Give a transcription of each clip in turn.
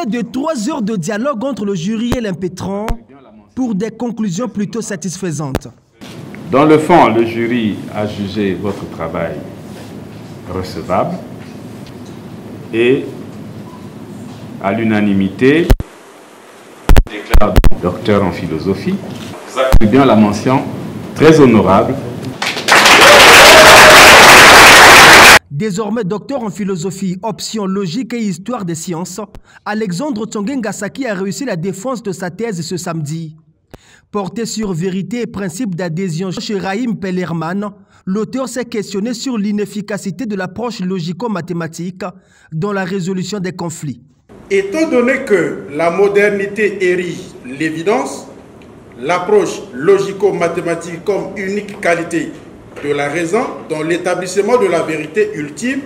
Près de 3 heures de dialogue entre le jury et l'impétrant pour des conclusions plutôt satisfaisantes. Dans le fond, le jury a jugé votre travail recevable et à l'unanimité, déclare docteur en philosophie, vous attribuez la mention très honorable. Désormais docteur en philosophie, option logique et histoire des sciences, Alexandre Tsongue Ngasaki a réussi la défense de sa thèse ce samedi. Porté sur vérité et principe d'adhésion chez Rahim Pellerman, l'auteur s'est questionné sur l'inefficacité de l'approche logico-mathématique dans la résolution des conflits. Étant donné que la modernité érige l'évidence, l'approche logico-mathématique comme unique qualité de la raison dans l'établissement de la vérité ultime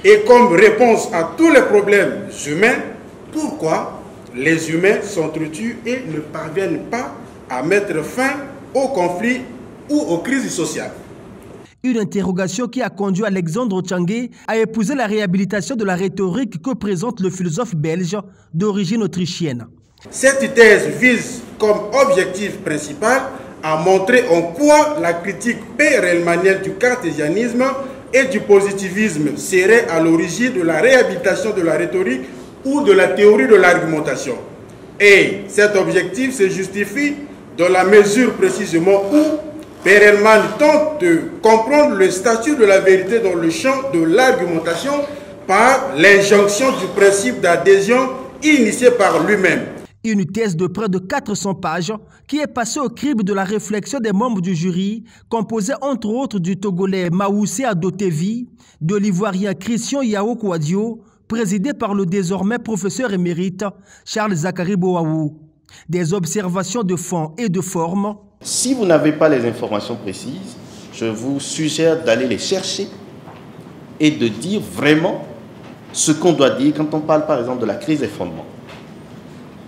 et comme réponse à tous les problèmes humains, pourquoi les humains s'entretuent et ne parviennent pas à mettre fin aux conflits ou aux crises sociales. Une interrogation qui a conduit Alexandre Tsongue à épouser la réhabilitation de la rhétorique que présente le philosophe belge d'origine autrichienne. Cette thèse vise comme objectif principal à montrer en quoi la critique perelmanienne du cartésianisme et du positivisme serait à l'origine de la réhabilitation de la rhétorique ou de la théorie de l'argumentation. Et cet objectif se justifie dans la mesure précisément où Perelman tente de comprendre le statut de la vérité dans le champ de l'argumentation par l'injonction du principe d'adhésion initié par lui-même. Une thèse de près de 400 pages qui est passée au crible de la réflexion des membres du jury, composé entre autres du Togolais Maoussé Adotevi, de l'Ivoirien Christian Yao Kouadio, présidé par le désormais professeur émérite Charles Zakari Boaou. Des observations de fond et de forme. Si vous n'avez pas les informations précises, je vous suggère d'aller les chercher et de dire vraiment ce qu'on doit dire quand on parle par exemple de la crise des fondements.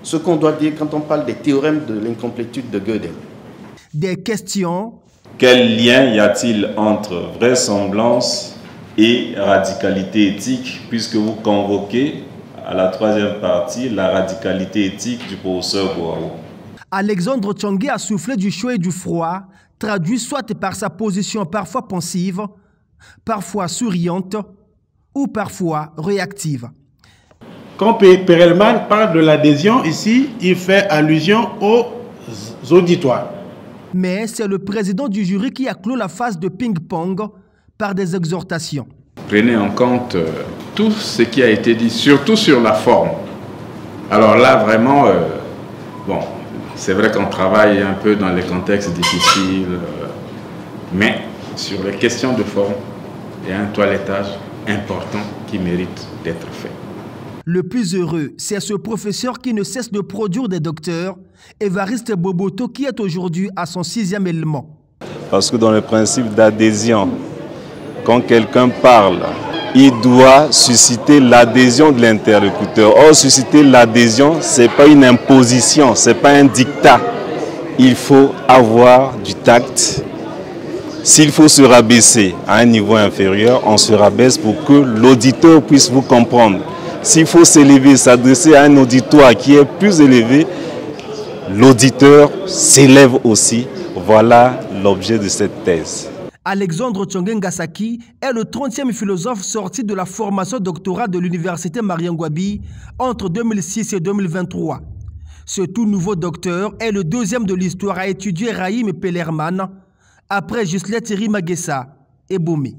Ce qu'on doit dire quand on parle des théorèmes de l'incomplétude de Gödel. Des questions. Quel lien y a-t-il entre vraisemblance et radicalité éthique, puisque vous convoquez à la troisième partie la radicalité éthique du professeur Boaou? Alexandre Tsongue a soufflé du chaud et du froid, traduit soit par sa position parfois pensive, parfois souriante ou parfois réactive. Quand Perelman parle de l'adhésion, ici, il fait allusion aux auditoires. Mais c'est le président du jury qui a clos la phase de ping-pong par des exhortations. Prenez en compte tout ce qui a été dit, surtout sur la forme. Alors là, vraiment, bon, c'est vrai qu'on travaille un peu dans les contextes difficiles, mais sur les questions de forme, il y a un toilettage important qui mérite d'être fait. Le plus heureux, c'est ce professeur qui ne cesse de produire des docteurs, Évariste Boboto, qui est aujourd'hui à son 6e élément. Parce que dans le principe d'adhésion, quand quelqu'un parle, il doit susciter l'adhésion de l'interlocuteur. Or, susciter l'adhésion, ce n'est pas une imposition, ce n'est pas un dictat. Il faut avoir du tact. S'il faut se rabaisser à un niveau inférieur, on se rabaisse pour que l'auditeur puisse vous comprendre. S'il faut s'élever, s'adresser à un auditoire qui est plus élevé, l'auditeur s'élève aussi. Voilà l'objet de cette thèse. Alexandre Tsongue Ngasaki est le 30e philosophe sorti de la formation doctorale de l'université Mariangouabi entre 2006 et 2023. Ce tout nouveau docteur est le 2e de l'histoire à étudier Rahim Pellerman après Gislet Thierry Magessa et Boumi.